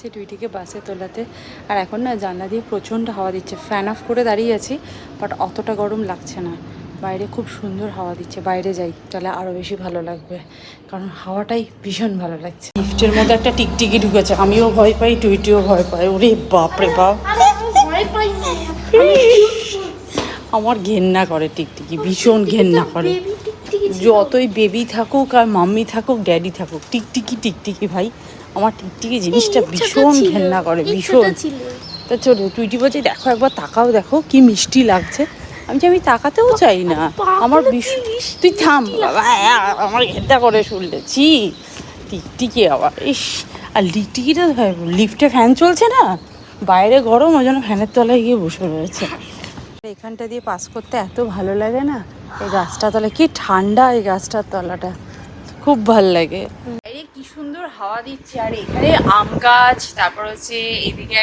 এসেছি টুইটিকে বাসে তোলাতে। আর এখন না জানলা দিয়ে প্রচণ্ড হাওয়া দিচ্ছে, ফ্যান অফ করে দাঁড়িয়ে আছি, বাট অতটা গরম লাগছে না। বাইরে খুব সুন্দর হাওয়া দিচ্ছে, বাইরে যাই তাহলে আরও বেশি ভালো লাগবে, কারণ হাওয়াটাই ভীষণ ভালো লাগছে। লিফটের মধ্যে একটা টিকটিকি ঢুকেছে, আমিও ভয় পাই, টুইটিও ভয় পায়। ওরে বাপরে বাপ, আমার ঘেন্না করে টিকটিকি, ভীষণ ঘেন্না করে। যতই বেবি থাকুক আর মাম্মি থাকুক ড্যাডি থাকুক, টিকটিকি টিকটিকি ভাই, আমার টিকটিকি জিনিসটা ভীষণ ঘেন্না করে, ভীষণ। তা চলো, টুইটি বলছে দেখো একবার তাকাও, দেখো কি মিষ্টি লাগছে। আমি তাকাতেও চাই না, আমার তুই থাম বাবা, আমার ঘেন্না করে শুনলে। ছি, টিকটিকি আবার, ইস। আর টিকটিকিটা লিফটে ফ্যান চলছে না, বাইরে গরম, ওই জন্য ফ্যানের তলায় গিয়ে বসে রয়েছে। এখানটা দিয়ে পাস করতে এত ভালো লাগে না, এই গাছটা তলা কি ঠান্ডা, এই গাছটার তলাটা খুব ভাল লাগে। কি সুন্দর হাওয়া দিচ্ছে। আর এখানে আম গাছ, তারপর হচ্ছে এদিকে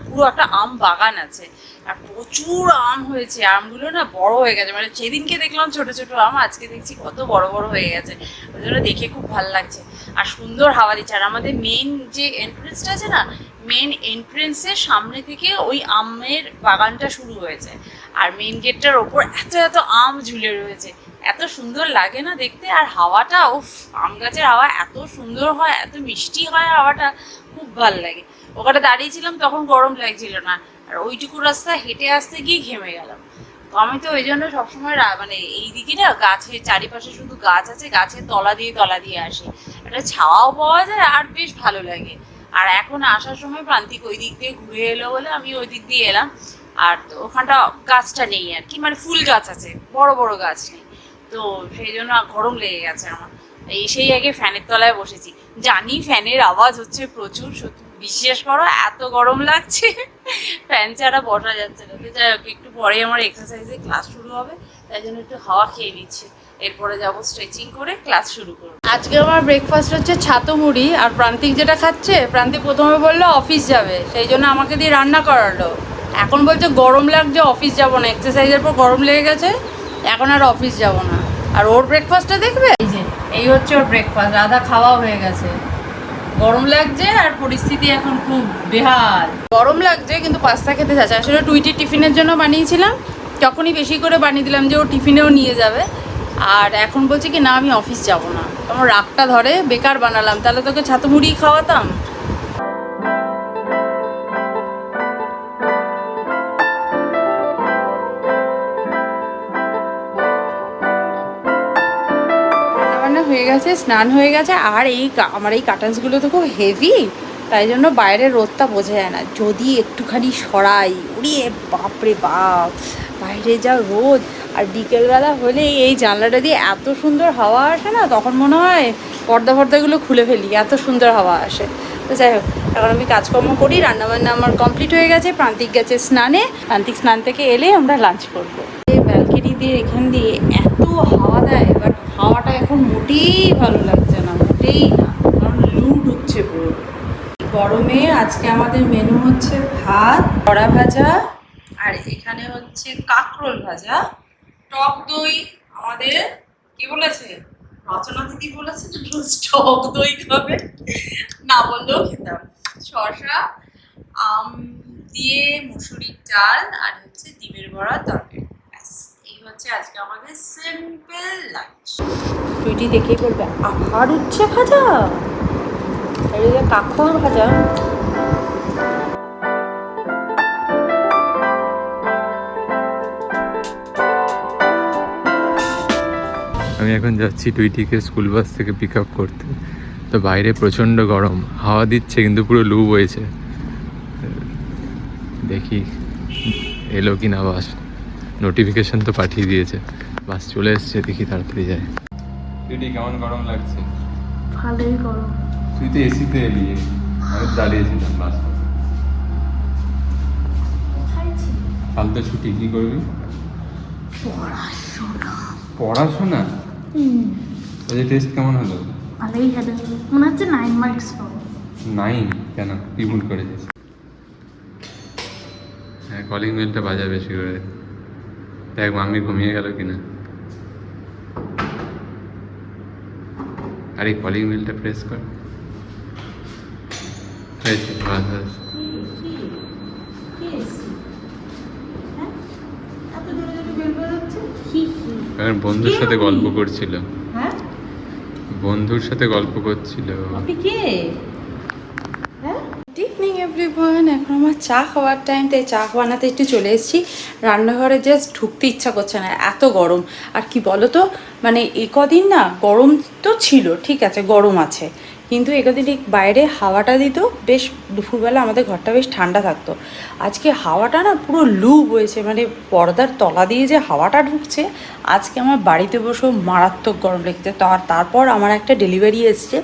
পুরো একটা আম বাগান আছে, আর প্রচুর আম হয়েছে। আমগুলো না বড় হয়ে গেছে, মানে সেদিনকে দেখলাম ছোট ছোট আম, আজকে দেখছি কত বড় বড় হয়ে গেছে, ওই জন্য দেখে খুব ভালো লাগছে। আর সুন্দর হাওয়া দিচ্ছে। আর আমাদের মেন যে এন্ট্রেন্সটা আছে না, মেন এন্ট্রেন্সের সামনে থেকে ওই আমের বাগানটা শুরু হয়েছে। আর মেন গেটটার ওপর এত এত আম ঝুলে রয়েছে, এত সুন্দর লাগে না দেখতে। আর হাওয়াটা, উফ, আম গাছের হাওয়া এত সুন্দর হয়, এত মিষ্টি হয় হাওয়াটা, খুব ভালো লাগে। ওখানে দাঁড়িয়েছিলাম তখন গরম লাগছিল না, আর ওইটুকু রাস্তা হেঁটে আসতে গিয়ে ঘেমে গেলাম। তো আমি তো ওই জন্য সবসময় মানে এইদিকে না গাছের চারিপাশে শুধু গাছ আছে, গাছের তলা দিয়ে আসি, একটা ছাওয়াও পাওয়া যায় আর বেশ ভালো লাগে। আর এখন আসার সময় প্রান্তিক ওই দিক দিয়ে ঘুরে এলো বলে আমি ওই দিক দিয়ে এলাম। আর তো ওখানটা গাছটা নেই আর কি, মানে ফুল গাছ আছে, বড় বড় গাছ নেই, তো সেই জন্য গরম লেগে গেছে আমার। সেই আগে ফ্যানের তলায় বসেছি, জানি ফ্যানের আওয়াজ হচ্ছে প্রচুর, সত্যি বিশ্বাস করো এত গরম লাগছে, ফ্যান ছাড়া বসা যাচ্ছে না। তো যাই হোক, একটু পরে আমার এক্সারসাইজে ক্লাস শুরু হবে, তাই জন্য একটু হাওয়া খেয়ে নিচ্ছে, এরপরে যাবো স্ট্রেচিং করে ক্লাস শুরু করবো। আজকে আমার ব্রেকফাস্ট হচ্ছে ছাতু মুড়ি। আর প্রান্তিক যেটা খাচ্ছে, প্রান্তিক প্রথমে বললো অফিস যাবে, সেই জন্য আমাকে দিয়ে রান্না করালো। এখন বলছে গরম লাগছে, অফিস যাবো না, এক্সারসাইজের পর গরম লেগে গেছে, এখন আর অফিস যাবো না। আর ওর ব্রেকফাস্টটা দেখবে, এই হচ্ছে ওর ব্রেকফাস্ট, আধা খাওয়া হয়ে গেছে। গরম লাগছে আর পরিস্থিতি এখন খুব বেহাল। গরম লাগছে কিন্তু পাস্তা খেতে চাচ্ছে। আসলে টুইটির টিফিনের জন্য বানিয়েছিলাম, তখনই বেশি করে বানিয়ে দিলাম যে ও টিফিনেও নিয়ে যাবে। আর এখন বলছে কি না আমি অফিস যাব না, আমার রাগটা ধরে, বেকার বানালাম, তাহলে তোকে ছাতু মুড়ি খাওয়াতাম। হয়ে গেছে, স্নান হয়ে গেছে। আর আমার এই কার্টেন্সগুলো তো খুব হেভি, তাই জন্য বাইরের রোদটা বোঝা যায় না। যদি একটুখানি সরাই, উড়িয়ে বাপরে বাপ, বাইরে যা রোদ। আর বিকেলবেলা হলে এই জানলাটা দিয়ে এত সুন্দর হাওয়া আসে না, তখন মনে হয় পর্দাগুলো খুলে ফেলি, এত সুন্দর হাওয়া আসে। তো যাই হোক, এখন আমি কাজকর্ম করি, রান্নাবান্না আমার কমপ্লিট হয়ে গেছে, প্রান্তিক গেছে স্নানে, প্রান্তিক স্নান থেকে এলে আমরা লাঞ্চ করবো। এই ব্যালকনি দিয়ে এখান দিয়ে এত হাওয়া দেয়, বাট হাওয়াটা এখন মোটেই ভালো লাগছে না, মোটেই না, কারণ লু ঢুকছে পুরো। গরমে আজকে আমাদের মেনু হচ্ছে ভাত, বড়া ভাজা, আর এখানে হচ্ছে কাঁকরোল ভাজা, টক দই। আমাদের কি বলেছে রচনা দিদি, বলেছে রোজ টক দই খাবে, না বললেও খেতাম। শসা, আম দিয়ে মুসুরির ডাল, আর হচ্ছে ডিমের বড়া তরকারি। এই হচ্ছে আজকে আমাদের সিম্পল লাঞ্চ। টুইটি দেখেই বলবে আবার উচ্ছে ভাজা, এই যে কাঁকরোল ভাজা। আমি এখন যাচ্ছি টুইটিকে স্কুল বাস থেকে পিক আপ করতে। তো বাইরে প্রচণ্ড গরম, হাওয়া দিচ্ছে কিন্তু পুরো লু বইছে। দেখি এলো কি না বাস, নোটিফিকেশন তো পাঠিয়ে দিয়েছে, বাস চলে এসছে, দেখি তাড়াতাড়ি যায়। টুইটি কেমন গরম লাগছে? ভালোই গরম। তুই তো এসিতে এলি, আমি দাঁড়িয়েছিলাম বাস। কাল তো ছুটি, কি করবি? পড়াশোনা? ওই টেস্ট কেমন হলো? ভালোই হলো, মনে হচ্ছে 9 মার্কস পাবো। 9? কেন, কি ভুল করেছিস? হ্যাঁ, কলিং বেলটা বাজা বেশি করে, দেখ মাম্মি ঘুমিয়ে গেল কিনা। আর এই কলিং বেলটা প্রেস কর, হয়েছে। বাতাস। এখন বন্ধুর সাথে গল্প করছিল, হ্যাঁ বন্ধুর সাথে গল্প করছিল। আপনি কে? গুড ইভিনিং এভরিওয়ান, এখন আমার চা খাওয়ার টাইম, তাই চা বানাতে একটু চলে এসেছি। রান্নাঘরে জাস্ট ঢুকতে ইচ্ছা করছে না, এত গরম। আর কি বলো তো, মানে এ কদিন না গরম তো ছিল, ঠিক আছে গরম আছে, কিন্তু একদিন ঠিক বাইরে হাওয়াটা দিত বেশ, দুপুরবেলা আমাদের ঘরটা বেশ ঠান্ডা থাকতো। আজকে হাওয়াটা না পুরো লু বইছে, মানে পর্দার তলা দিয়ে যে হাওয়াটা ঢুকছে, আজকে আমার বাড়িতে বসেও মারাত্মক গরম লেগেছে। তারপর আমার একটা ডেলিভারি এসছে,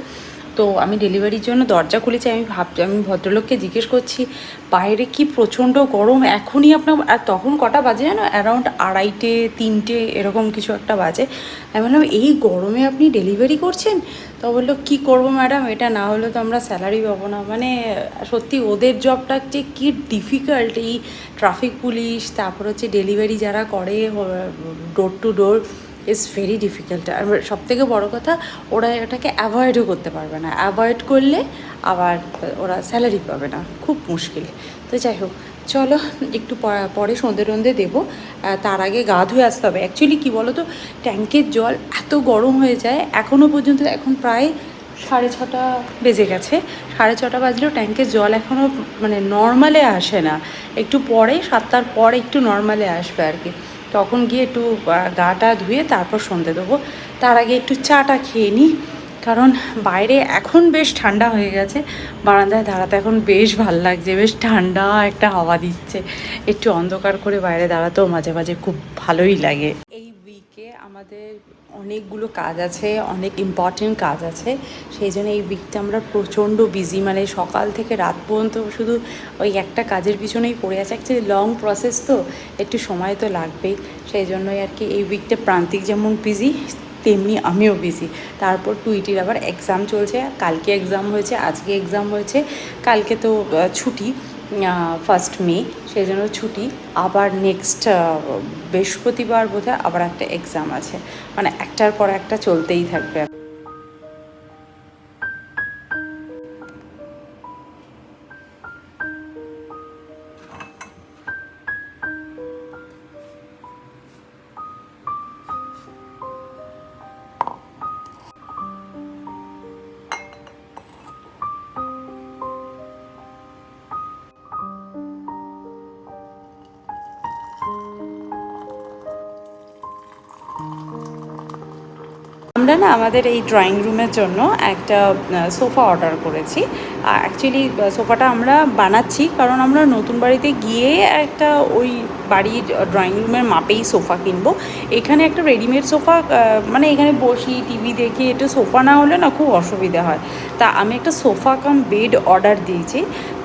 তো আমি ডেলিভারির জন্য দরজা খুলেছি। আমি ভদ্রলোককে জিজ্ঞেস করছি বাইরে কি প্রচণ্ড গরম এখনই আপনার, আর তখন কটা বাজে জানো, অ্যারাউন্ড 2:30 3টে এরকম কিছু একটা বাজে। আমি বললাম এই গরমে আপনি ডেলিভারি করছেন? তো বললো কী করবো ম্যাডাম, এটা না হলে তো আমরা স্যালারি পাবো না। মানে সত্যি ওদের জবটা যে কী ডিফিকাল্ট, এই ট্রাফিক পুলিশ, তারপর হচ্ছে ডেলিভারি যারা করে door to door, is very difficult. আর সবথেকে বড় কথা, ওরা এটাকে অ্যাভয়েডও করতে পারবে না, অ্যাভয়েড করলে আবার ওরা স্যালারি পাবে না, খুব মুশকিল। তো যাই হোক, চলো একটু পরে সন্ধে টন্ধে দেবো, তার আগে গা ধুয়ে আসতে হবে। অ্যাকচুয়ালি কী বলো তো, ট্যাঙ্কের জল এত গরম হয়ে যায়, এখনও পর্যন্ত এখন প্রায় 6:30 বেজে গেছে, 6:30 বাজলেও ট্যাঙ্কের জল এখনও মানে নর্মালে আসে না। একটু পরে 7টার পরে একটু নর্মালে আসবে আর কি, তখন গিয়ে একটু গাটা ধুয়ে তারপর সন্ধে দেবো। তার আগে একটু চাটা খেয়ে নিই, কারণ বাইরে এখন বেশ ঠান্ডা হয়ে গেছে। বারান্দায় দাঁড়াতে এখন বেশ ভালো লাগছে, বেশ ঠান্ডা একটা হাওয়া দিচ্ছে। একটু অন্ধকার করে বাইরে দাঁড়াতেও মাঝে মাঝে খুব ভালোই লাগে। এই উইকে আমাদের অনেকগুলো কাজ আছে, অনেক ইম্পর্টেন্ট কাজ আছে, সেই জন্য এই উইকটা আমরা প্রচণ্ড বিজি, মানে সকাল থেকে রাত পর্যন্ত শুধু ওই একটা কাজের পিছনেই পড়ে আছে। অ্যাকচুয়ালি লং প্রসেস তো, একটু সময় তো লাগবেই, সেই জন্যই আর কি এই উইকটা প্রান্তিক যেমন বিজি, তেমনি আমিও বিজি। তারপর টুইটির আবার এক্সাম চলছে, কালকে এক্সাম হয়েছে, আজকে এক্সাম হয়েছে, কালকে তো ছুটি 1 মে, সেই জন্য ছুটি। আবার নেক্সট বৃহস্পতিবার বোধহয় আবার একটা এক্সাম আছে, মানে একটার পর একটা চলতেই থাকবে। আমরা না আমাদের এই ড্রয়িং রুমের জন্য একটা সোফা অর্ডার করেছি। অ্যাকচুয়ালি সোফাটা আমরা বানাচ্ছি, কারণ আমরা নতুন বাড়িতে গিয়ে একটা ওই বাড়ির ড্রয়িং রুমের মাপেই সোফা কিনবো। এখানে একটা রেডিমেড সোফা, মানে এখানে বসি টিভি দেখি, একটু সোফা না হলে না খুব অসুবিধা হয়। তা আমি একটা সোফা কাম বেড অর্ডার দিয়েছি,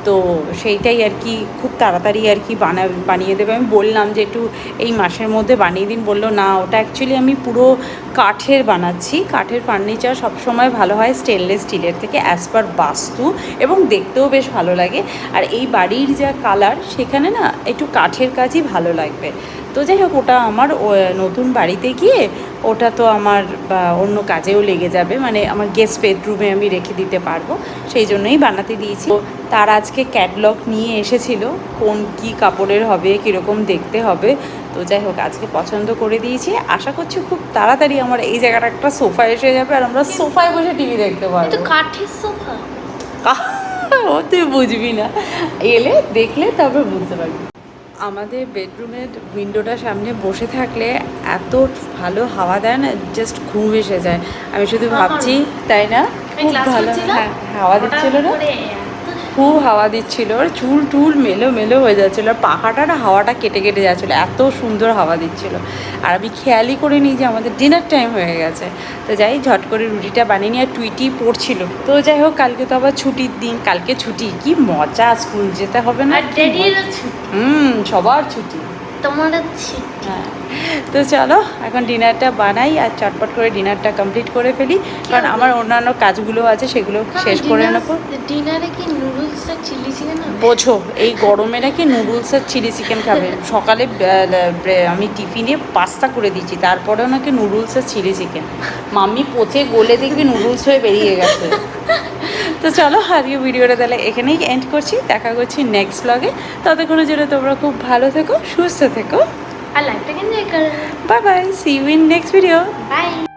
তো সেইটাই আর কি খুব তাড়াতাড়ি আর কি বানিয়ে দেবে। আমি বললাম যে একটু এই মাসের মধ্যে বানিয়ে দিন, বললো না ওটা অ্যাকচুয়ালি আমি পুরো কাঠের বানাচ্ছি। কাঠের ফার্নিচার সবসময় ভালো হয় স্টেনলেস স্টিলের থেকে, অ্যাজ পার বাস্তু, এবং দেখতেও বেশ ভালো লাগে। আর এই বাড়ির যা কালার, সেখানে না একটু কাঠের কাজই ভালো লাগবে। তো যাই হোক, ওটা আমার নতুন বাড়িতে গিয়ে ওটা তো আমার অন্য কাজেও লেগে যাবে, মানে আমার গেস্ট বেডরুমে আমি রেখে দিতে পারবো, সেই জন্যই বানাতে দিয়েছি। তার আজকে ক্যাটলগ নিয়ে এসেছিলো, কোন কি কাপড়ের হবে, কীরকম দেখতে হবে। তো যাই হোক, আজকে পছন্দ করে দিয়েছি। আশা করছি খুব তাড়াতাড়ি আমার এই জায়গাটা একটা সোফা এসে যাবে, আর আমরা সোফায় বসে টিভি দেখতে পারবো। কাঠের সোফা? ও তুই বুঝবি না, এলে দেখলে তারপর বুঝতে পারবি। আমাদের বেডরুমের উইন্ডোটার সামনে বসে থাকলে এত ভালো হাওয়া দেয় না, জাস্ট ঘুম এসে যায়। আমি শুধু ভাবছি, তাই না, খুব ভালো। হ্যাঁ, হাওয়া দিচ্ছিল না, খুব হাওয়া দিচ্ছিল, আর চুল টুল মেলো মেলো হয়ে যাচ্ছিলো, আর পাখাটা না হাওয়াটা কেটে কেটে যাচ্ছিলো, এত সুন্দর হাওয়া দিচ্ছিলো। আর আমি খেয়ালই করিনি যে আমাদের ডিনার টাইম হয়ে গেছে। তো যাই ঝট করে রুটিটা বানিয়ে নিয়ে, আর টুইটি পড়ছিল। তো যাই হোক, কালকে তো আবার ছুটির দিন, কালকে ছুটি, কি মজা, স্কুল যেতে হবে না। সবার ছুটি, তোমার হ্যাঁ। তো চলো এখন ডিনারটা বানাই, আর চটপট করে ডিনারটা কমপ্লিট করে ফেলি, কারণ আমার অন্যান্য কাজগুলো আছে, সেগুলো শেষ করে নেবো। ডিনারে কি নুডলস আর চিলি চিকেন? বোঝো, এই গরমে নাকি নুডলস আর চিলি চিকেন খাবে। সকালে আমি টিফিনে পাস্তা করে দিচ্ছি, তারপরেও নাকি নুডলস আর চিলি চিকেন। মাম্মি পচে গলে দেখবি নুডলস হয়ে বেরিয়ে গেছে। তো চলো আজকে ভিডিওটা তাহলে এখানেই এন্ড করছি, দেখা করছি নেক্সট ব্লগে। ততক্ষণের জন্য তোমরা খুব ভালো থেকো, সুস্থ থেকো। আর লাইফটাকে এনজয় করো। Bye bye, see you in next video. By.